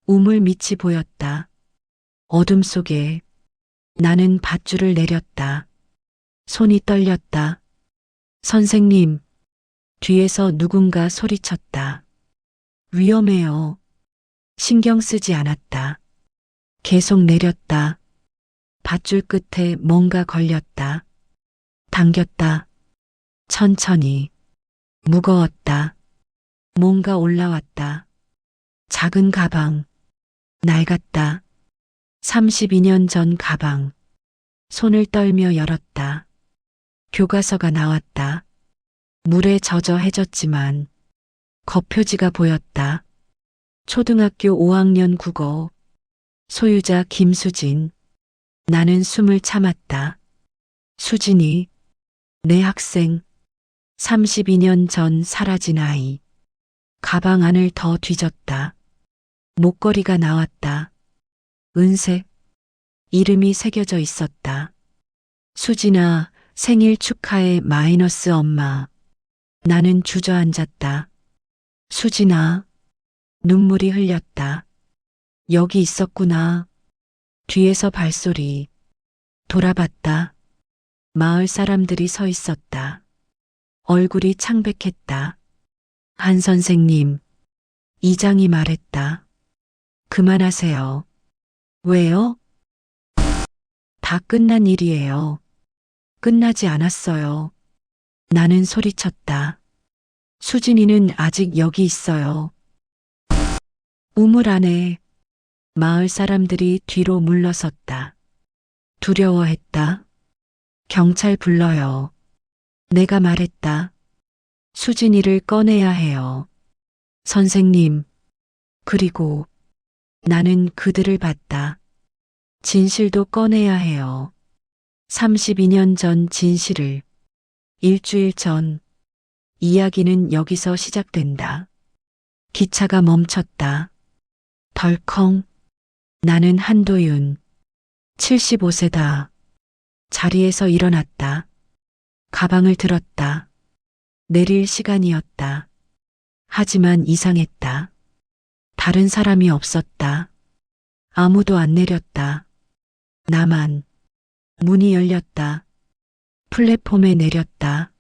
우물 밑이 보였다. 어둠 속에 나는 밧줄을 내렸다. 손이 떨렸다. 선생님, 뒤에서 누군가 소리쳤다. 위험해요. 신경 쓰지 않았다. 계속 내렸다. 밧줄 끝에 뭔가 걸렸다. 당겼다. 천천히. 무거웠다. 뭔가 올라왔다. 작은 가방. 낡았다. 32년 전 가방. 손을 떨며 열었다. 교과서가 나왔다. 물에 젖어 해졌지만 겉표지가 보였다. 초등학교 5학년 국어. 소유자 김수진. 나는 숨을 참았다. 수진이, 내 학생. 32년 전 사라진 아이. 가방 안을 더 뒤졌다. 목걸이가 나왔다. 은색. 이름이 새겨져 있었다. 수진아, 생일 축하해 마이너스 엄마. 나는 주저앉았다. 수진아. 눈물이 흘렸다. 여기 있었구나. 뒤에서 발소리. 돌아봤다. 마을 사람들이 서 있었다. 얼굴이 창백했다. 한 선생님. 이장이 말했다. 그만하세요. 왜요? 다 끝난 일이에요. 끝나지 않았어요. 나는 소리쳤다. 수진이는 아직 여기 있어요. 우물 안에 마을 사람들이 뒤로 물러섰다. 두려워했다. 경찰 불러요. 내가 말했다. 수진이를 꺼내야 해요. 선생님. 그리고 나는 그들을 봤다. 진실도 꺼내야 해요. 32년 전 진실을. 일주일 전. 이야기는 여기서 시작된다. 기차가 멈췄다. 덜컹. 나는 한도윤. 75세다. 자리에서 일어났다. 가방을 들었다. 내릴 시간이었다. 하지만 이상했다. 다른 사람이 없었다. 아무도 안 내렸다. 나만. 문이 열렸다. 플랫폼에 내렸다.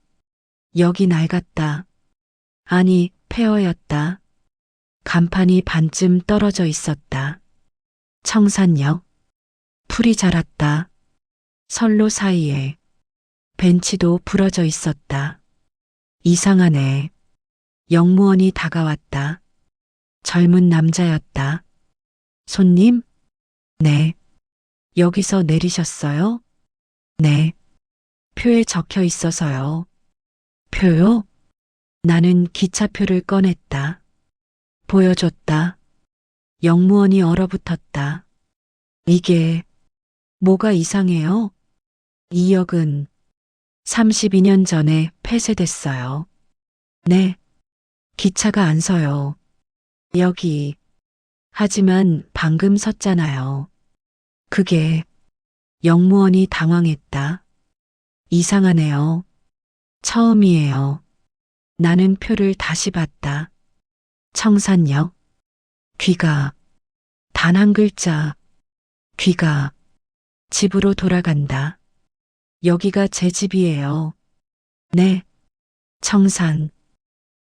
여기 낡았다. 아니, 폐허였다. 간판이 반쯤 떨어져 있었다. 청산역. 풀이 자랐다. 선로 사이에. 벤치도 부러져 있었다. 이상하네. 영무원이 다가왔다. 젊은 남자였다. 손님? 네. 여기서 내리셨어요? 네. 표에 적혀 있어서요. 표요? 나는 기차표를 꺼냈다. 보여줬다. 영무원이 얼어붙었다. 이게 뭐가 이상해요? 이 역은 32년 전에 폐쇄됐어요. 네. 기차가 안 서요. 여기. 하지만 방금 섰잖아요. 그게. 영무원이 당황했다. 이상하네요. 처음이에요. 나는 표를 다시 봤다. 청산역. 귀가. 단 한 글자. 귀가. 집으로 돌아간다. 여기가 제 집이에요. 네. 청산.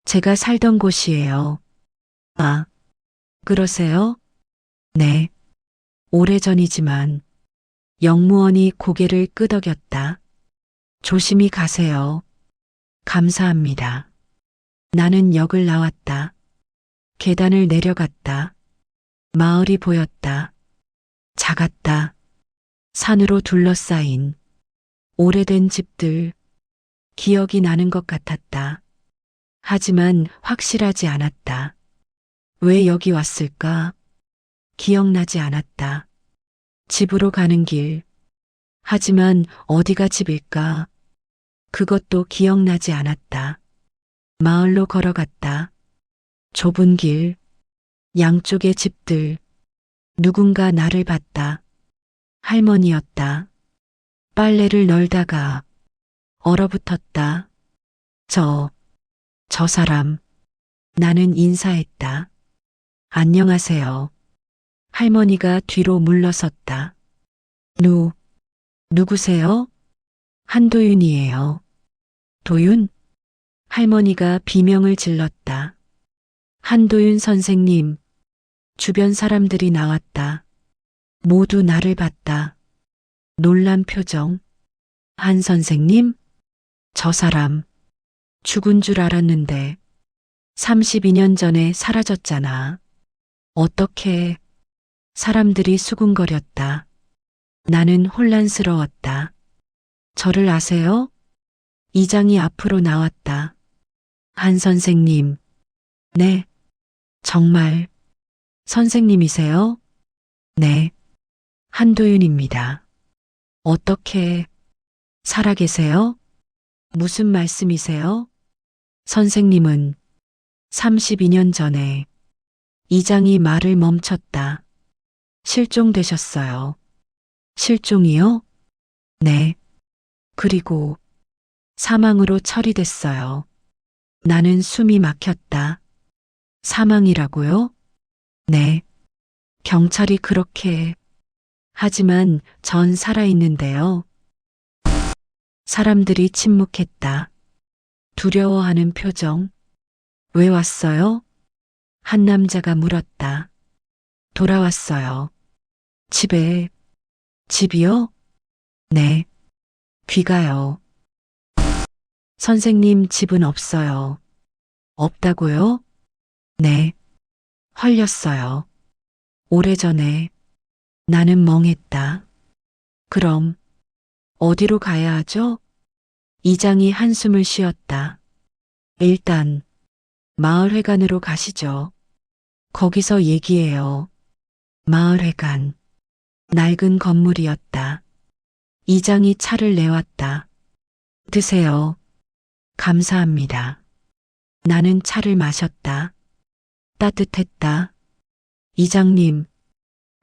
제가 살던 곳이에요. 아, 그러세요? 네. 오래전이지만. 영무원이 고개를 끄덕였다. 조심히 가세요. 감사합니다. 나는 역을 나왔다. 계단을 내려갔다. 마을이 보였다. 작았다. 산으로 둘러싸인 오래된 집들. 기억이 나는 것 같았다. 하지만 확실하지 않았다. 왜 여기 왔을까? 기억나지 않았다. 집으로 가는 길. 하지만 어디가 집일까? 그것도 기억나지 않았다. 마을로 걸어갔다. 좁은 길. 양쪽의 집들. 누군가 나를 봤다. 할머니였다. 빨래를 널다가 얼어붙었다. 저 사람. 나는 인사했다. 안녕하세요. 할머니가 뒤로 물러섰다. 누구세요? 한도윤이에요. 도윤? 할머니가 비명을 질렀다. 한도윤 선생님. 주변 사람들이 나왔다. 모두 나를 봤다. 놀란 표정. 한 선생님? 저 사람. 죽은 줄 알았는데 32년 전에 사라졌잖아. 어떻게? 사람들이 수군거렸다. 나는 혼란스러웠다. 저를 아세요? 이장이 앞으로 나왔다. 한 선생님. 네. 정말. 선생님이세요? 네. 한도윤입니다. 어떻게 살아계세요? 무슨 말씀이세요? 선생님은 32년 전에 이장이 말을 멈췄다. 실종되셨어요. 실종이요? 네. 그리고 사망으로 처리됐어요. 나는 숨이 막혔다. 사망이라고요? 네. 경찰이 그렇게. 하지만 전 살아있는데요. 사람들이 침묵했다. 두려워하는 표정. 왜 왔어요? 한 남자가 물었다. 돌아왔어요. 집이요? 네. 귀가요. 선생님 집은 없어요. 없다고요? 네. 헐렸어요. 오래전에. 나는 멍했다. 그럼 어디로 가야 하죠? 이장이 한숨을 쉬었다. 일단 마을회관으로 가시죠. 거기서 얘기해요. 마을회관. 낡은 건물이었다. 이장이 차를 내왔다. 드세요. 감사합니다. 나는 차를 마셨다. 따뜻했다. 이장님.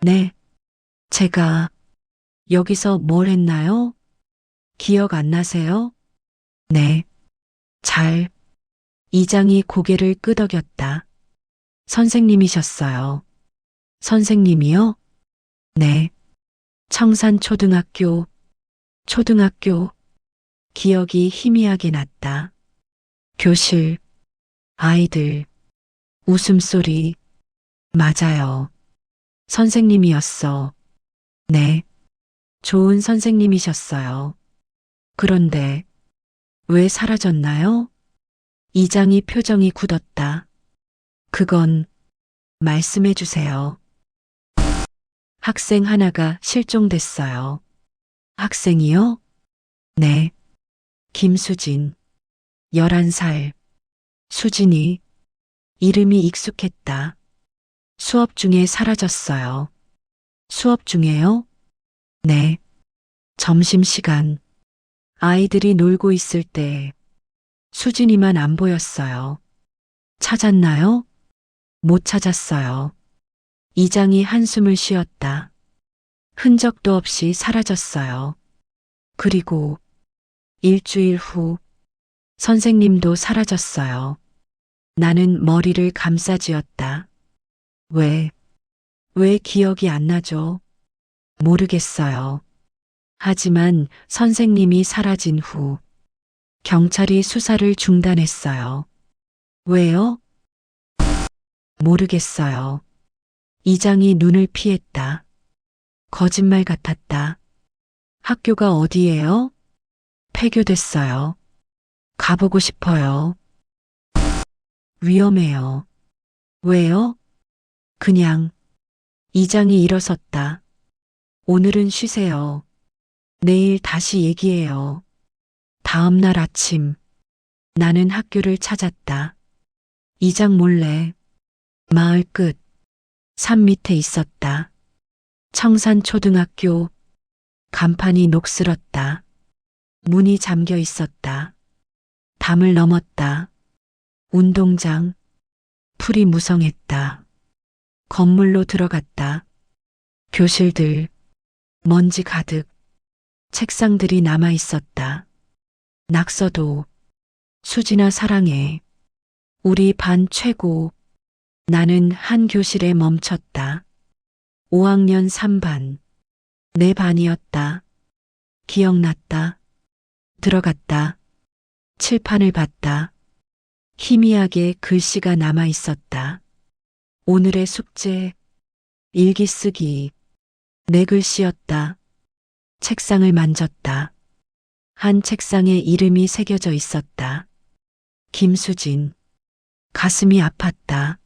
네. 제가 여기서 뭘 했나요? 기억 안 나세요? 네. 잘. 이장이 고개를 끄덕였다. 선생님이셨어요. 선생님이요? 네. 청산초등학교. 초등학교. 기억이 희미하게 났다. 교실. 아이들. 웃음소리. 맞아요. 선생님이었어. 네. 좋은 선생님이셨어요. 그런데 왜 사라졌나요? 이장이 표정이 굳었다. 그건 말씀해 주세요. 학생 하나가 실종됐어요. 학생이요? 네. 김수진. 11살. 수진이. 이름이 익숙했다. 수업 중에 사라졌어요. 수업 중에요? 네. 점심시간. 아이들이 놀고 있을 때 수진이만 안 보였어요. 찾았나요? 못 찾았어요. 이장이 한숨을 쉬었다. 흔적도 없이 사라졌어요. 그리고 일주일 후 선생님도 사라졌어요. 나는 머리를 감싸쥐었다. 왜 기억이 안 나죠? 모르겠어요. 하지만 선생님이 사라진 후 경찰이 수사를 중단했어요. 왜요? 모르겠어요. 이장이 눈을 피했다. 거짓말 같았다. 학교가 어디예요? 폐교됐어요. 가보고 싶어요. 위험해요. 왜요? 그냥. 이장이 일어섰다. 오늘은 쉬세요. 내일 다시 얘기해요. 다음 날 아침 나는 학교를 찾았다. 이장 몰래 마을 끝 산 밑에 있었다. 청산초등학교. 간판이 녹슬었다. 문이 잠겨 있었다. 담을 넘었다. 운동장. 풀이 무성했다. 건물로 들어갔다. 교실들. 먼지 가득. 책상들이 남아 있었다. 낙서도. 수진아 사랑해. 우리 반 최고. 나는 한 교실에 멈췄다. 5학년 3반. 내 반이었다. 기억났다. 들어갔다. 칠판을 봤다. 희미하게 글씨가 남아 있었다. 오늘의 숙제, 일기 쓰기. 내 글씨였다. 책상을 만졌다. 한 책상에 이름이 새겨져 있었다. 김수진. 가슴이 아팠다.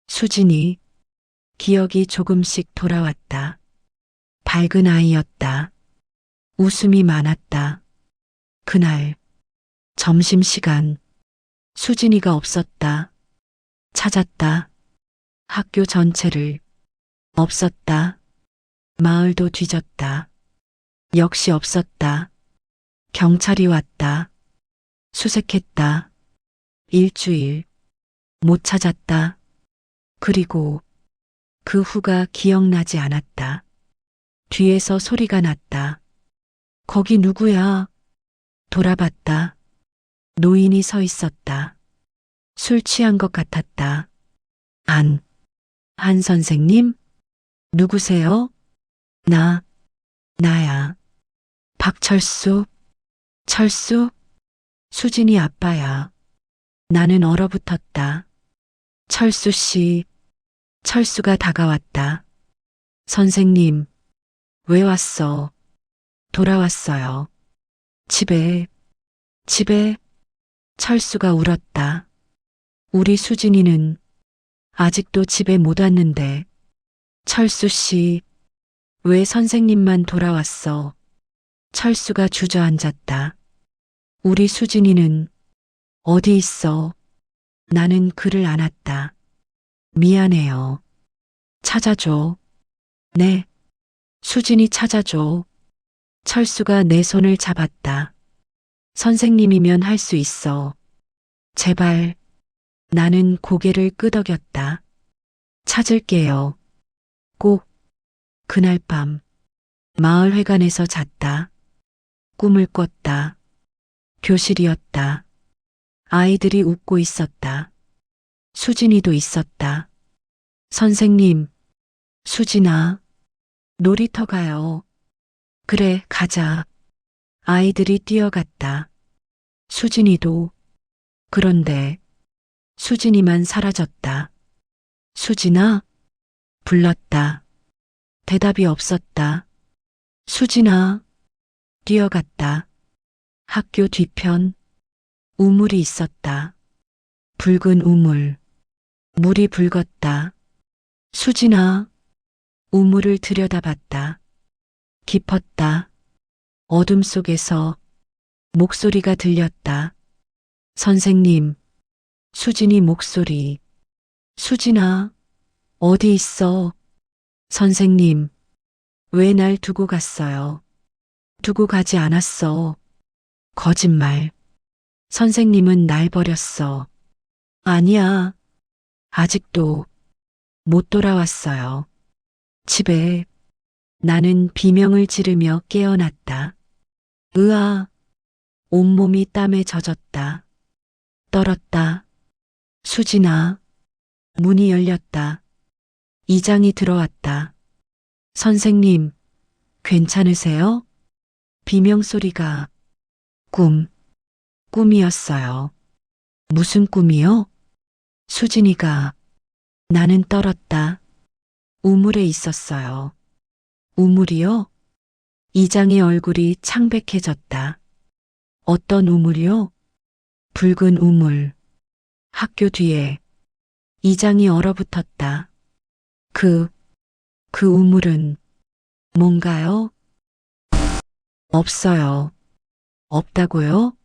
수진이. 기억이 조금씩 돌아왔다. 밝은 아이였다. 웃음이 많았다. 그날 점심시간 수진이가 없었다. 찾았다. 학교 전체를. 없었다. 마을도 뒤졌다. 역시 없었다. 경찰이 왔다. 수색했다. 일주일. 못 찾았다. 그리고 그 후가 기억나지 않았다. 뒤에서 소리가 났다. 거기 누구야? 돌아봤다. 노인이 서 있었다. 술 취한 것 같았다. 한 선생님? 누구세요? 나야. 박철수. 철수? 수진이 아빠야. 나는 얼어붙었다. 철수 씨. 철수가 다가왔다. 선생님, 왜 왔어? 돌아왔어요. 집에. 철수가 울었다. 우리 수진이는 아직도 집에 못 왔는데. 철수 씨, 왜 선생님만 돌아왔어? 철수가 주저앉았다. 우리 수진이는 어디 있어? 나는 그를 안았다. 미안해요. 찾아줘. 네. 수진이 찾아줘. 철수가 내 손을 잡았다. 선생님이면 할 수 있어. 제발. 나는 고개를 끄덕였다. 찾을게요. 꼭. 그날 밤 마을회관에서 잤다. 꿈을 꿨다. 교실이었다. 아이들이 웃고 있었다. 수진이도 있었다. 선생님, 수진아, 놀이터 가요. 그래, 가자. 아이들이 뛰어갔다. 수진이도. 그런데 수진이만 사라졌다. 수진아? 불렀다. 대답이 없었다. 수진아. 뛰어갔다. 학교 뒤편. 우물이 있었다. 붉은 우물. 물이 붉었다. 수진아. 우물을 들여다봤다. 깊었다. 어둠 속에서 목소리가 들렸다. 선생님. 수진이 목소리. 수진아. 어디 있어? 선생님. 왜 날 두고 갔어요? 두고 가지 않았어. 거짓말. 선생님은 날 버렸어. 아니야. 아직도 못 돌아왔어요. 집에. 나는 비명을 지르며 깨어났다. 으아. 온몸이 땀에 젖었다. 떨었다. 수진아. 문이 열렸다. 이장이 들어왔다. 선생님, 괜찮으세요? 비명소리가. 꿈이었어요. 무슨 꿈이요? 수진이가. 나는 떨었다. 우물에 있었어요. 우물이요? 이장의 얼굴이 창백해졌다. 어떤 우물이요? 붉은 우물. 학교 뒤에. 이장이 얼어붙었다. 그 우물은 뭔가요? 없어요. 없다고요?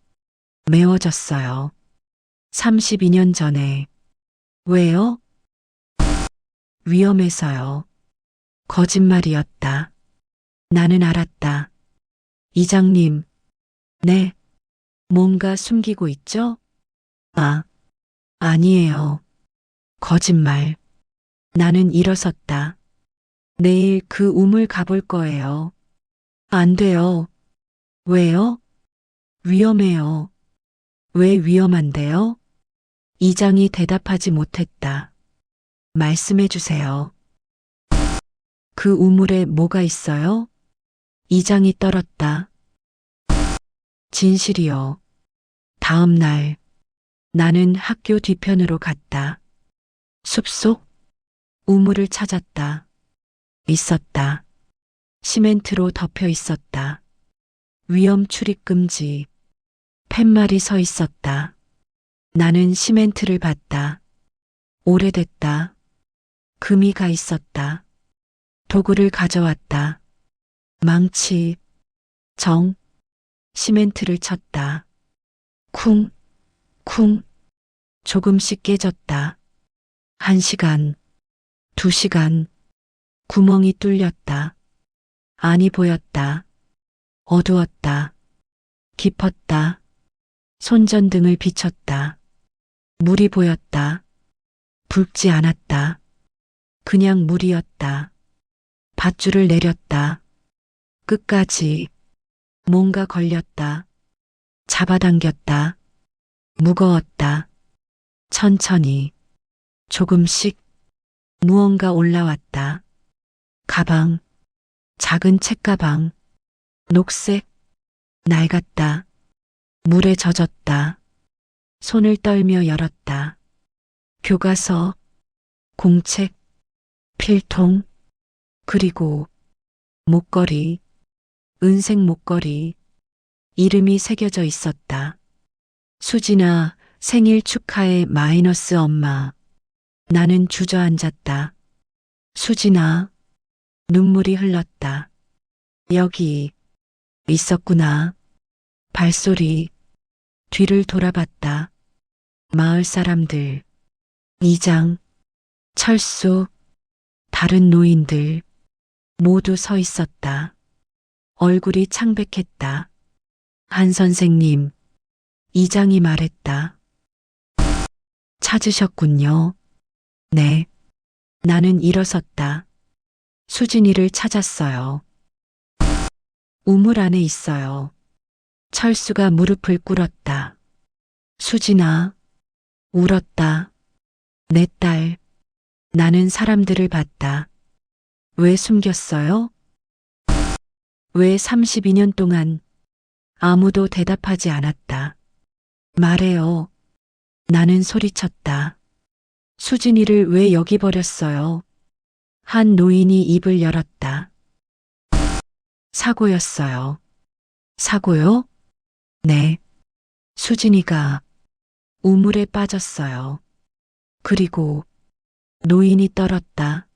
메워졌어요. 32년 전에. 왜요? 위험해서요. 거짓말이었다. 나는 알았다. 이장님. 네. 뭔가 숨기고 있죠? 아니에요. 거짓말. 나는 일어섰다. 내일 그 우물 가볼 거예요. 안 돼요. 왜요? 위험해요. 왜 위험한데요? 이장이 대답하지 못했다. 말씀해 주세요. 그 우물에 뭐가 있어요? 이장이 떨었다. 진실이요. 다음 날 나는 학교 뒤편으로 갔다. 숲속 우물을 찾았다. 있었다. 시멘트로 덮여 있었다. 위험 출입 금지. 팻말이 서 있었다. 나는 시멘트를 봤다. 오래됐다. 금이 가 있었다. 도구를 가져왔다. 망치, 정, 시멘트를 쳤다. 쿵, 쿵, 조금씩 깨졌다. 1시간, 2시간, 구멍이 뚫렸다. 안이 보였다. 어두웠다. 깊었다. 손전등을 비췄다. 물이 보였다. 붉지 않았다. 그냥 물이었다. 밧줄을 내렸다. 끝까지 뭔가 걸렸다. 잡아당겼다. 무거웠다. 천천히, 조금씩 무언가 올라왔다. 가방, 작은 책가방, 녹색, 낡았다. 물에 젖었다. 손을 떨며 열었다. 교과서, 공책, 필통, 그리고 목걸이, 은색 목걸이, 이름이 새겨져 있었다. 수진아, 생일 축하해 마이너스 엄마. 나는 주저앉았다. 수진아, 눈물이 흘렀다. 여기 있었구나. 발소리, 뒤를 돌아봤다. 마을 사람들, 이장, 철수, 다른 노인들, 모두 서 있었다. 얼굴이 창백했다. 한 선생님, 이장이 말했다. 찾으셨군요. 네. 나는 일어섰다. 수진이를 찾았어요. 우물 안에 있어요. 철수가 무릎을 꿇었다. 수진아, 울었다. 내 딸. 나는 사람들을 봤다. 왜 숨겼어요? 왜 32년 동안 아무도 대답하지 않았다. 말해요. 나는 소리쳤다. 수진이를 왜 여기 버렸어요? 한 노인이 입을 열었다. 사고였어요. 사고요? 네. 수진이가 우물에 빠졌어요. 그리고 노인이 떨었다.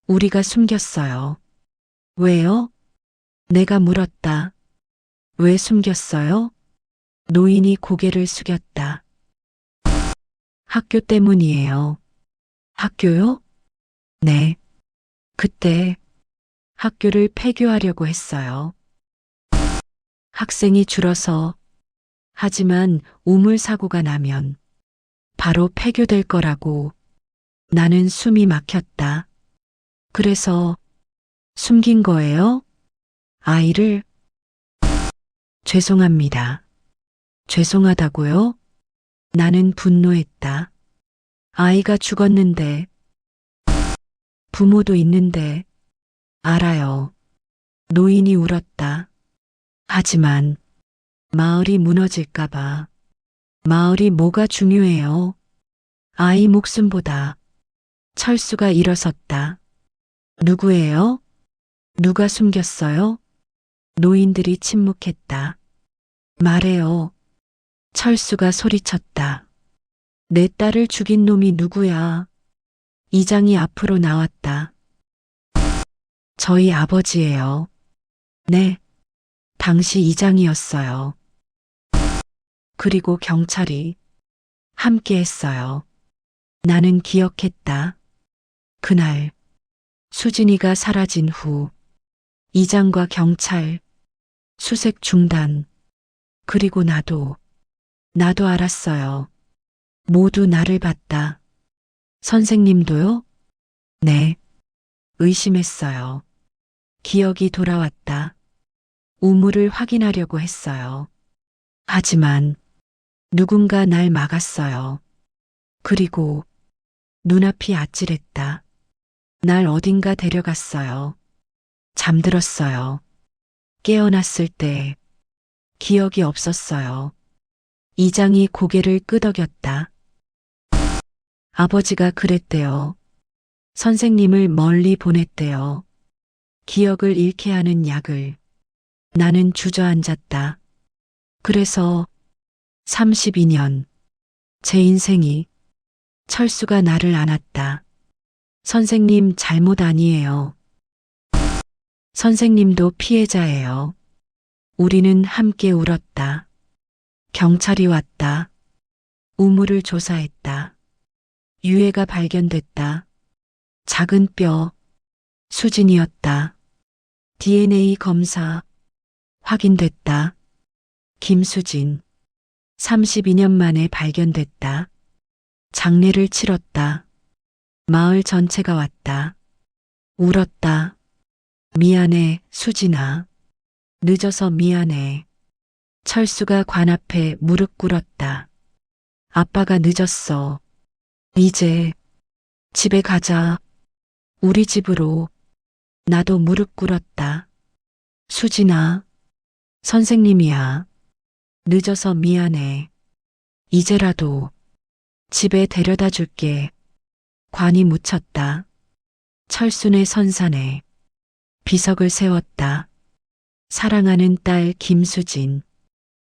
우리가 숨겼어요. 왜요? 내가 물었다. 왜 숨겼어요? 노인이 고개를 숙였다. 학교 때문이에요. 학교요? 네. 그때 학교를 폐교하려고 했어요. 학생이 줄어서 하지만 우물 사고가 나면 바로 폐교될 거라고 나는 숨이 막혔다. 그래서 숨긴 거예요? 아이를? 죄송합니다. 죄송하다고요? 나는 분노했다. 아이가 죽었는데, 부모도 있는데, 알아요. 노인이 울었다. 하지만 마을이 무너질까봐. 마을이 뭐가 중요해요? 아이 목숨보다. 철수가 일어섰다. 누구예요? 누가 숨겼어요? 노인들이 침묵했다. 말해요. 철수가 소리쳤다. 내 딸을 죽인 놈이 누구야? 이장이 앞으로 나왔다. 저희 아버지예요. 네, 당시 이장이었어요. 그리고 경찰이 함께 했어요. 나는 기억했다. 그날 수진이가 사라진 후 이장과 경찰, 수색 중단, 그리고 나도 알았어요. 모두 나를 봤다. 선생님도요? 네, 의심했어요. 기억이 돌아왔다. 우물을 확인하려고 했어요. 하지만 누군가 날 막았어요. 그리고 눈앞이 아찔했다. 날 어딘가 데려갔어요. 잠들었어요. 깨어났을 때 기억이 없었어요. 이장이 고개를 끄덕였다. 아버지가 그랬대요. 선생님을 멀리 보냈대요. 기억을 잃게 하는 약을. 나는 주저앉았다. 그래서 32년 제 인생이 철수가 나를 안았다. 선생님 잘못 아니에요. 선생님도 피해자예요. 우리는 함께 울었다. 경찰이 왔다. 우물을 조사했다. 유해가 발견됐다. 작은 뼈, 수진이었다. DNA 검사, 확인됐다. 김수진, 32년 만에 발견됐다. 장례를 치렀다. 마을 전체가 왔다. 울었다. 미안해, 수진아. 늦어서 미안해. 철수가 관 앞에 무릎 꿇었다. 아빠가 늦었어. 이제 집에 가자. 우리 집으로. 나도 무릎 꿇었다. 수진아, 선생님이야. 늦어서 미안해. 이제라도 집에 데려다 줄게. 관이 묻혔다. 철순의 선산에 비석을 세웠다. 사랑하는 딸 김수진.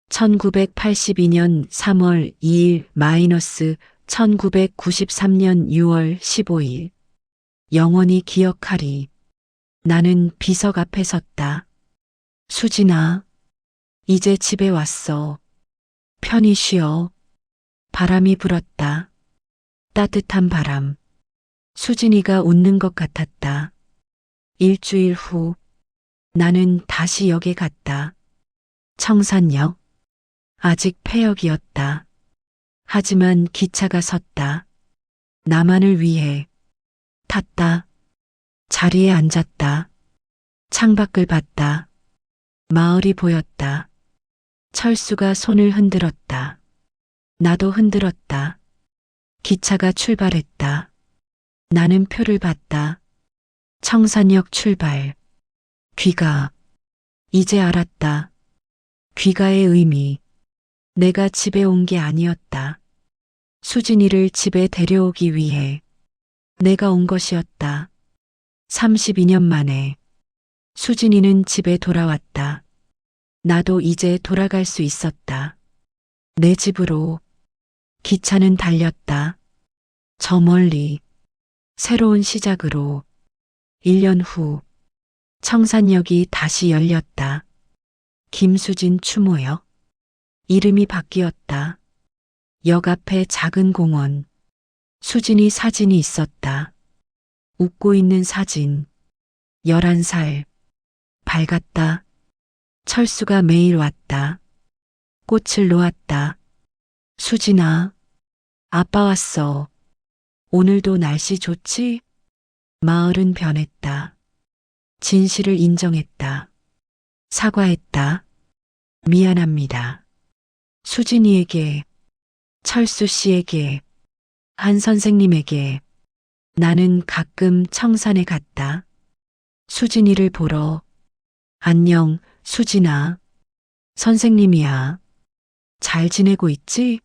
1982년 3월 2일 마이너스 1993년 6월 15일. 영원히 기억하리. 나는 비석 앞에 섰다. 수진아, 이제 집에 왔어. 편히 쉬어. 바람이 불었다. 따뜻한 바람. 수진이가 웃는 것 같았다. 일주일 후 나는 다시 역에 갔다. 청산역. 아직 폐역이었다. 하지만 기차가 섰다. 나만을 위해 탔다. 자리에 앉았다. 창밖을 봤다. 마을이 보였다. 철수가 손을 흔들었다. 나도 흔들었다. 기차가 출발했다. 나는 표를 봤다. 청산역 출발. 귀가. 이제 알았다. 귀가의 의미. 내가 집에 온 게 아니었다. 수진이를 집에 데려오기 위해 내가 온 것이었다. 32년 만에 수진이는 집에 돌아왔다. 나도 이제 돌아갈 수 있었다. 내 집으로. 기차는 달렸다. 저 멀리. 새로운 시작으로. 1년 후 청산역이 다시 열렸다. 김수진 추모역. 이름이 바뀌었다. 역 앞에 작은 공원. 수진이 사진이 있었다. 웃고 있는 사진. 11살. 밝았다. 철수가 매일 왔다. 꽃을 놓았다. 수진아, 아빠 왔어. 오늘도 날씨 좋지? 마을은 변했다. 진실을 인정했다. 사과했다. 미안합니다. 수진이에게, 철수 씨에게, 한 선생님에게. 나는 가끔 청산에 갔다. 수진이를 보러. 안녕, 수진아. 선생님이야. 잘 지내고 있지?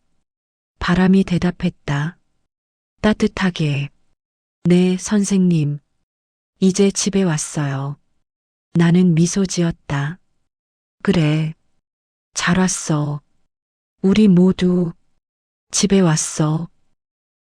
바람이 대답했다. 따뜻하게. 네, 선생님. 이제 집에 왔어요. 나는 미소 지었다. 그래. 잘 왔어. 우리 모두 집에 왔어.